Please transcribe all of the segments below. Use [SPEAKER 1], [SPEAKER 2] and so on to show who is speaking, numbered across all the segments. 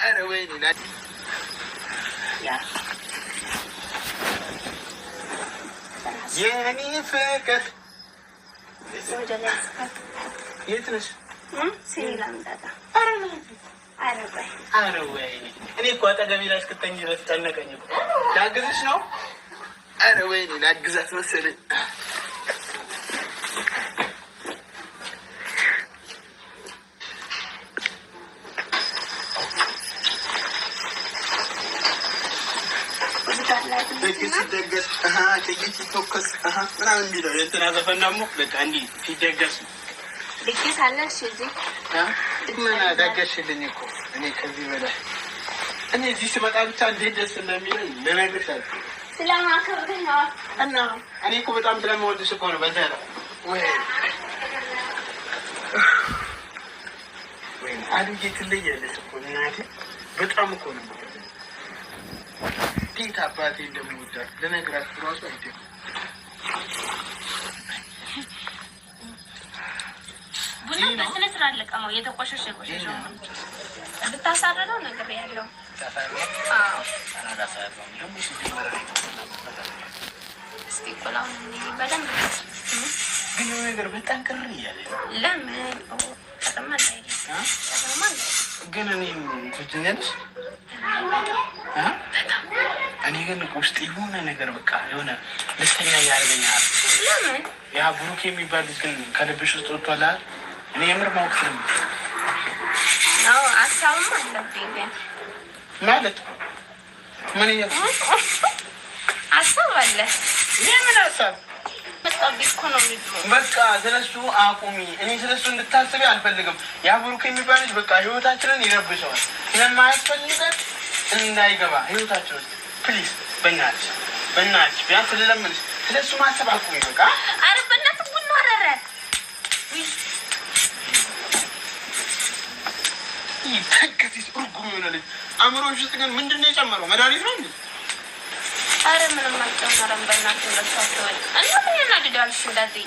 [SPEAKER 1] أنا ويني لا يعني فكر يتنش
[SPEAKER 2] سيلان دادا
[SPEAKER 1] أنا ويني أنا كواتا قبيلة كتنجي بس أنا كنيب لا جزء شنو أنا ويني لا جزء مثلا تدقس تجي تفكس من عند بيدو ينتنا زفنا مخلك عندي تدقس
[SPEAKER 2] دقس على شيء
[SPEAKER 1] من دقس اللي نيكو أنا كذي ولا أنا زي سمعت أبو تان دقس اللي ما يقصد
[SPEAKER 2] سلام عليكم
[SPEAKER 1] أنا كوب تام سلام ولد سكون بدر وين أنا جيت اللي جالس سكون نادي بتأم كون كيف أبغى እንደምወዳት ለነገራት ራሱ አይደለም
[SPEAKER 2] ቡና በስነ ስርዓት ለቀመው የተቆሸሸ ቆሸሸው ብታሳረረው ነገር ያለው አዎ አናዳሳረው ለሙሽ ዲማራ እስቲ ቆላው በደንብ ግን ነገር በጣም ቅር ይያለ ለምን ተማን ላይ ግን እኔ ትጅነሽ እኔ ግን ውስጥ የሆነ ነገር በቃ የሆነ ደስተኛ ያደርገኛል። ለምን ያ ብሩክ የሚባል ግን ከልብሽ ውስጥ ወጥቷል? እኔ የምር ማውቅ ነው። አዎ አሳውም አለብኝ ግን ማለት ምን አሳብ አለ? የምን አሳብ? በቃ ስለሱ አቁሚ። እኔ ስለሱ እንድታስቢ አልፈልግም። ያ ብሩክ የሚባል ልጅ በቃ ህይወታችንን ይረብሸዋል። ስለማያስፈልገን እንዳይገባ ህይወታችን ውስጥ ፕሊዝ በእናትሽ ቢያንስ ልለምንሽ ስለሱ ማሰብ አቁሚ። በቃ ኧረ በእናትህ ቡና አረረ ይተከቲስ ሩጉም የሆነ ልጅ አእምሮሽ ውስጥ ግን ምንድን ነው የጨመረው? መድኃኒት ነው እንዴ? ኧረ ምንም አልጨመረም። በእናትህ ለሳትወል እናምን ያናድዳልሽ እንደዚህ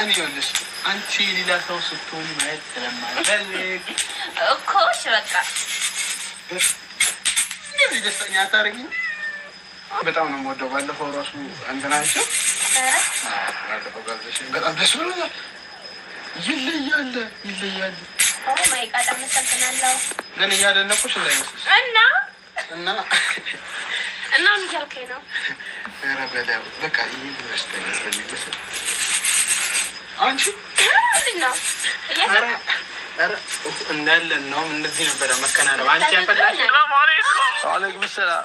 [SPEAKER 2] እኔ ይኸውልሽ አንቺ ሌላ ሰው ስትሆን ማየት ስለማልፈልግ እኮ እሺ በቃ እንደዚህ ደስተኛ አታደርጊኝ። በጣም ነው የምወደው። ባለፈው ራሱ አንተናቸው ባለፈው ጋዜሽን በጣም ደስ ብሎኛል። ይለያል ኦ ማይ ጋድ አመሰግናለሁ። ግን እያደነኩሽ እንዳይመስልሽ እና ምን እያልከኝ ነው? ኧረ በለው በቃ ይሄ ደስተኛ ስለሚመስል አንቺ ነው ኧረ እንዳለ ነው እንደዚህ ነበረ መከናነብ አንቺ ያፈላሽ አለይኩም ሰላም።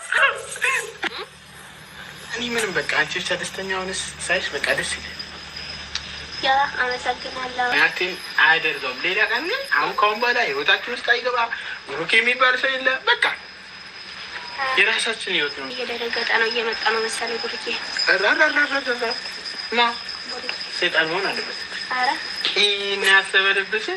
[SPEAKER 2] እኔ ምንም በቃ አንቺ ብቻ ደስተኛ ሆነሽ ሳይሽ በቃ ደስ ይላል። ያ አመሰግናለሁ። ያንተን አያደርገውም ሌላ ቀን ግን አሁን ከአሁን በኋላ ህይወታችን ውስጥ አይገባ ብሩክ የሚባል ሰው የለ። በቃ የራሳችን ህይወት ነው። እየደረገጠ ነው እየመጣ ነው መሰለኝ ብሩክ ማ ሰይጣን መሆን አለበት። ኧረ ይሄን ያሰበልብሽ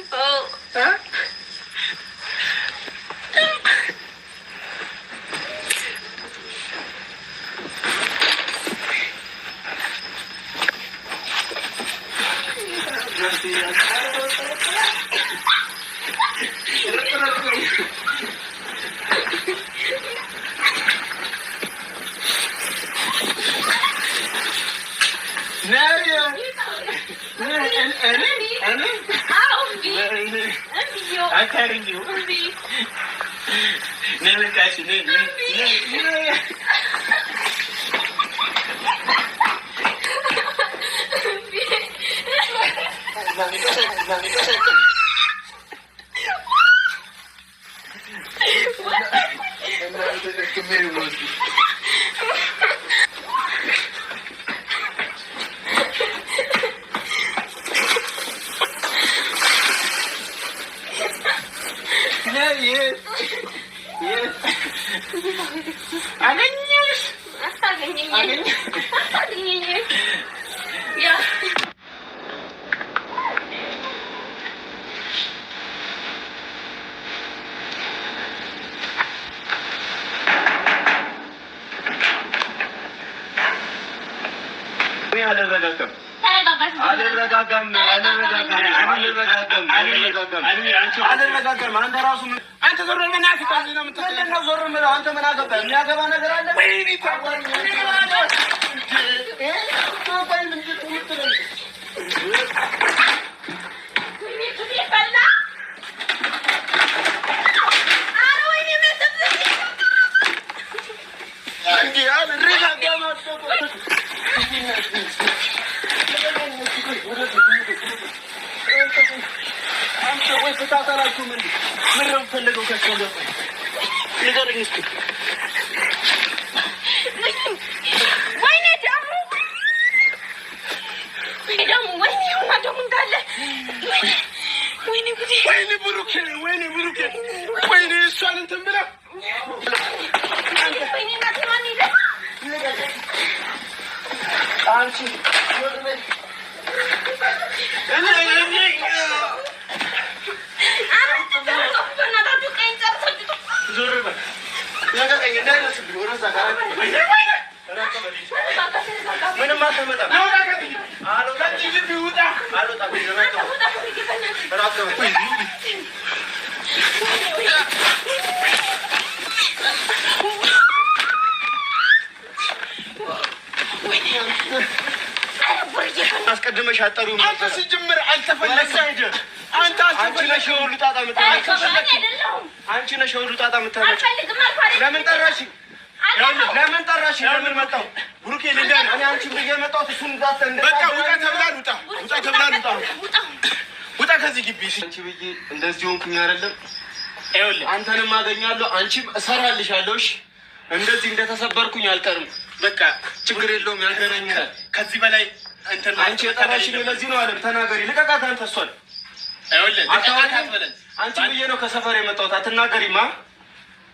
[SPEAKER 1] አንተ ዞር በል በእናትህ። ምንድን ነው ዞር የምለው? አንተ ምን አገባህ? የሚያገባ ነገር አለ? አስቀድመሽ አጠሪው አንተ ሲጀምር አልተፈለግም አይደል? አንቺ ነሽ ሁሉ ጣጣ የምታመጪው። አንቺ ነሽ ሁሉ ጣጣ የምታመጪው። ለምን ጠራሽኝ? ለምን ጠራሽኝ? ለምን መጣሁ? ብሩኬ ልንገርህ፣ እኔ አንቺን ብዬ መጣሁት እሱን በቃ ውጣ ተብላል። ውጣ ተብላል። ውጣ ከዚህ ግቢ። አንቺ ብዬ እንደዚህ ሆንኩኝ አይደለም? ይኸውልህ አንተንም አገኛለሁ፣ አንቺም እሰራልሻለሁ። እሺ እንደዚህ እንደተሰበርኩኝ አልቀርም። በቃ ችግር የለውም፣ ያገናኘናል። ከዚህ በላይ አንቺ የጠራሽኝ ለዚህ ነው አይደል? ተናገሪ። ልቀቃት አንተ እሷን። ይኸውልህ ልቀቃት በለን። አንቺ ብዬ ነው ከሰፈር የመጣሁት። አትናገሪማ።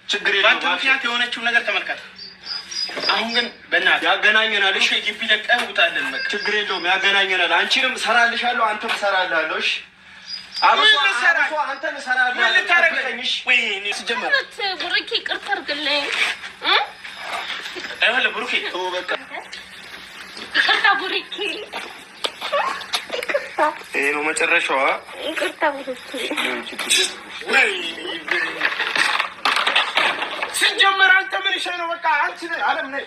[SPEAKER 1] ችግር የለውም። አንተ ምክንያት የሆነችውን ነገር ተመልከት። አሁን ግን በእናትህ ያገናኘናል። እሺ ግቢ ለቀህ ውጣለን። በቃ ችግር የለውም፣ ያገናኘናል። አንቺንም እሰራልሻለሁ፣ አንተም እሰራልሃለሁ። እሺ አብሶ አንተን እሰራለሁ። ምን ልታረገኝ? ወይኔ ሲጀመር
[SPEAKER 2] ብሩኬ ይቅርታ አድርግልኝ።
[SPEAKER 1] አይሆንም ብሩኬ ተው በቃ
[SPEAKER 2] ይቅርታ ብሩኬ።
[SPEAKER 1] ይሄ ነው መጨረሻዋ።
[SPEAKER 2] ይቅርታ ብሩኬ።
[SPEAKER 1] ሲጀመር አንተ ምን ይሻ ነው? በቃ አንቺ አለም ነህ